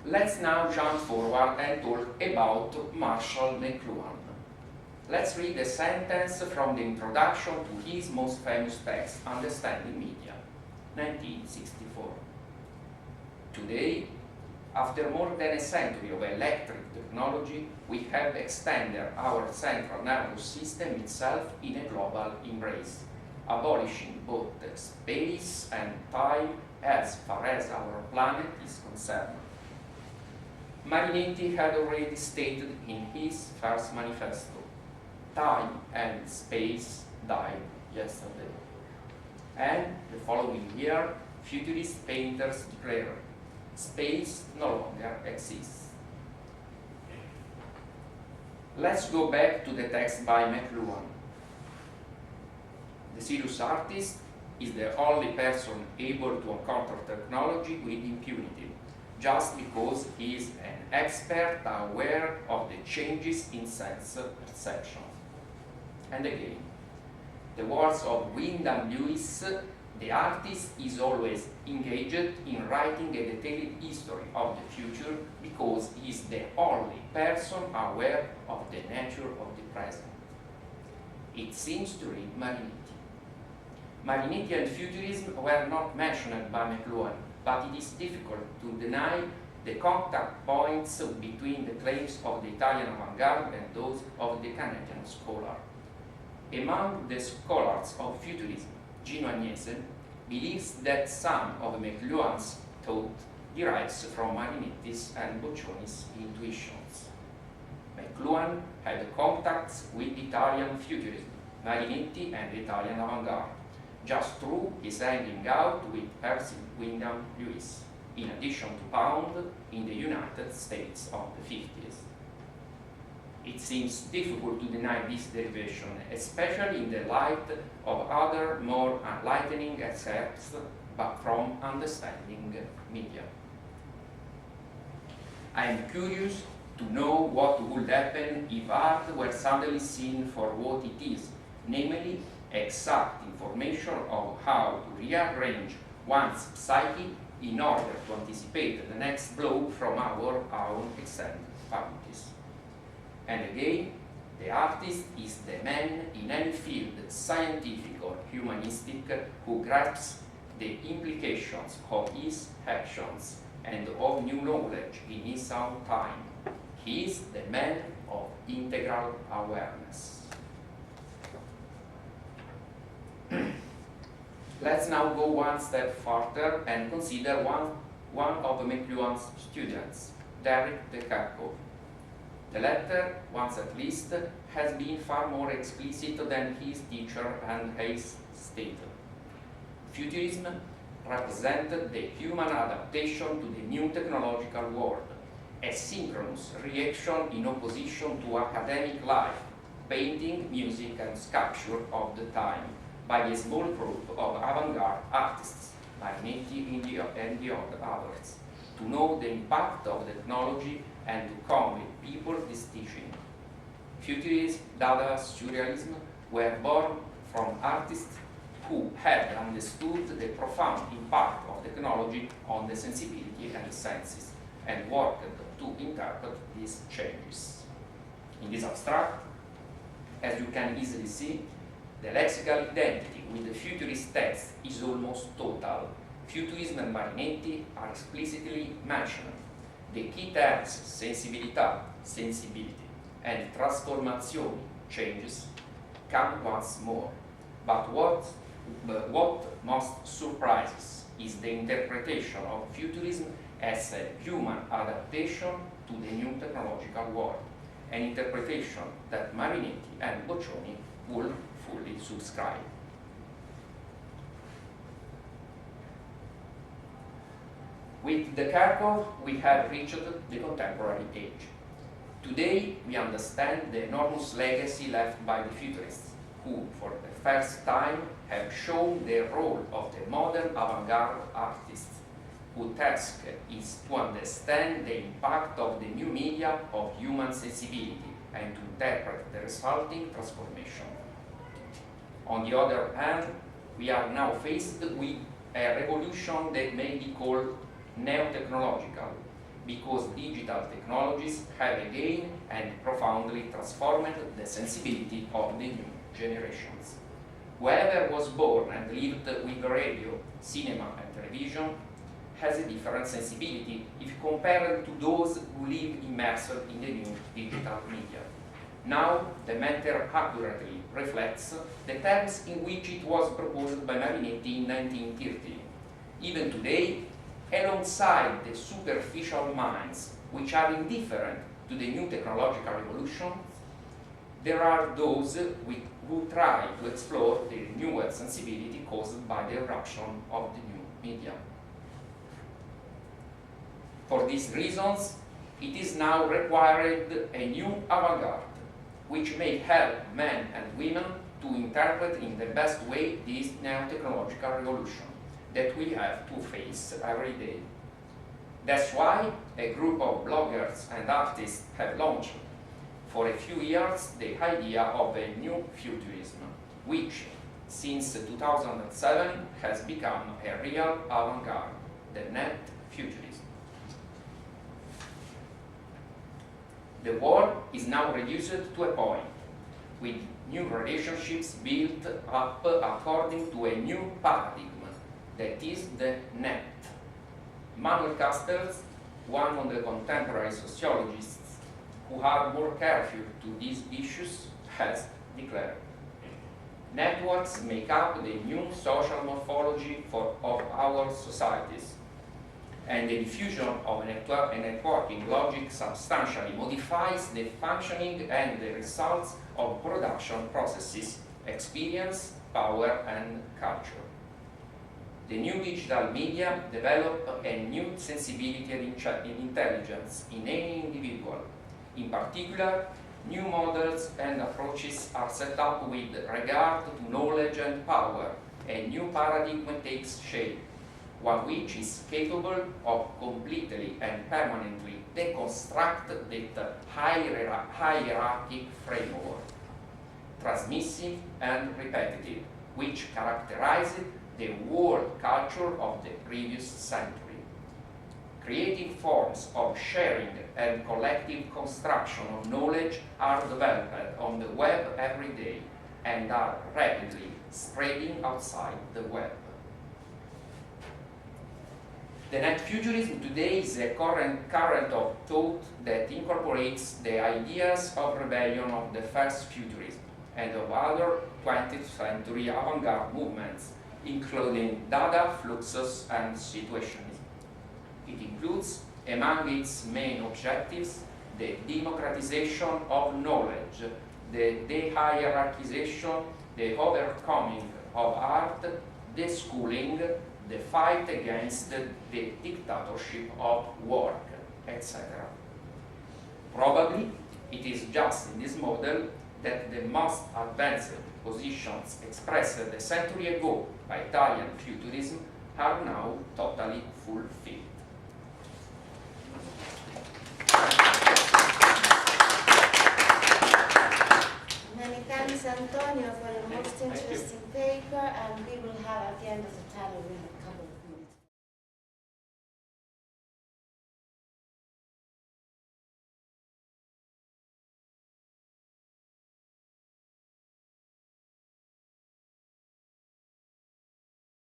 Let's now jump forward and talk about Marshall McLuhan. Let's read a sentence from the introduction to his most famous text, Understanding Media, 1964. Today, after more than a century of electric technology, we have extended our central nervous system itself in a global embrace, abolishing both space and time as far as our planet is concerned. Marinetti had already stated in his first manifesto, time and space died yesterday. And the following year, futurist painters declared, space no longer exists. Let's go back to the text by McLuhan. The serious artist is the only person able to encounter technology with impunity, just because he is an expert aware of the changes in sense perception. And again, the words of Wyndham Lewis, the artist is always engaged in writing a detailed history of the future because he is the only person aware of the nature of the present. It seems to read Marinetti. Marinetti and Futurism were not mentioned by McLuhan, but it is difficult to deny the contact points between the claims of the Italian avant-garde and those of the Canadian scholar. Among the scholars of Futurism, Gino Agnese believes that some of McLuhan's thought derives from Marinetti's and Boccioni's intuitions. McLuhan had contacts with Italian Futurism, Marinetti and Italian avant-garde, just through his hanging out with Percy Wyndham Lewis, in addition to Pound in the United States of the 50s. It seems difficult to deny this derivation, especially in the light of other more enlightening excerpts but from Understanding Media. I am curious to know what would happen if art were suddenly seen for what it is, namely exact information of how to rearrange one's psyche in order to anticipate the next blow from our own extended faculties. And again, the artist is the man in any field, scientific or humanistic, who grasps the implications of his actions and of new knowledge in his own time. He is the man of integral awareness. Let's now go one step further and consider one of McLuhan's students, Derek de Kerkhove. The latter, once at least, has been far more explicit than his teacher and Hayes stated. Futurism represented the human adaptation to the new technological world, a synchronous reaction in opposition to academic life, painting, music, and sculpture of the time, by a small group of avant-garde artists, Marinetti and the others, to know the impact of technology and to come with people this teaching. Futurism, Dada, Surrealism were born from artists who had understood the profound impact of technology on the sensibility and the senses, and worked to interpret these changes. In this abstract, as you can easily see, the lexical identity with the futurist text is almost total. Futurism and Marinetti are explicitly mentioned. The key terms sensibilità, sensibility, and trasformazioni, changes, come once more. But what most surprises is the interpretation of futurism as a human adaptation to the new technological world, an interpretation that Marinetti and Boccioni would fully subscribe. With de Kerkhove, we have reached the contemporary age. Today, we understand the enormous legacy left by the futurists, who, for the first time, have shown the role of the modern avant-garde artist, whose task is to understand the impact of the new media of human sensibility and to interpret the resulting transformation. On the other hand, we are now faced with a revolution that may be called neo-technological, because digital technologies have again and profoundly transformed the sensibility of the new generations. Whoever was born and lived with radio, cinema, and television has a different sensibility if compared to those who live immersed in the new digital media. Now, the matter accurately reflects the terms in which it was proposed by Marinetti in 1930. Even today, alongside the superficial minds which are indifferent to the new technological revolution, there are those who try to explore the newer sensibility caused by the eruption of the new media. For these reasons, it is now required a new avant-garde, which may help men and women to interpret in the best way this technological revolution that we have to face every day. That's why a group of bloggers and artists have launched for a few years the idea of a new futurism, which since 2007 has become a real avant-garde, the net futurism. The world is now reduced to a point, with new relationships built up according to a new paradigm, that is the net. Manuel Castells, one of the contemporary sociologists who are more careful to these issues, has declared, networks make up the new social morphology of our societies, and the diffusion of a networking logic substantially modifies the functioning and the results of production processes, experience, power, and culture. The new digital media develop a new sensibility and intelligence in any individual. In particular, new models and approaches are set up with regard to knowledge and power. A new paradigm takes shape, one which is capable of completely and permanently deconstruct that hierarchic framework, transmissive and repetitive, which characterized the world culture of the previous century. Creative forms of sharing and collective construction of knowledge are developed on the web every day and are rapidly spreading outside the web. The net futurism today is a current of thought that incorporates the ideas of rebellion of the first futurism and of other 20th century avant-garde movements, including Dada, Fluxus, and Situationism. It includes, among its main objectives, the democratization of knowledge, the de-hierarchization, the overcoming of art, the schooling, the fight against the dictatorship of work, etc. Probably it is just in this model that the most advanced positions expressed a century ago by Italian futurism are now totally fulfilled.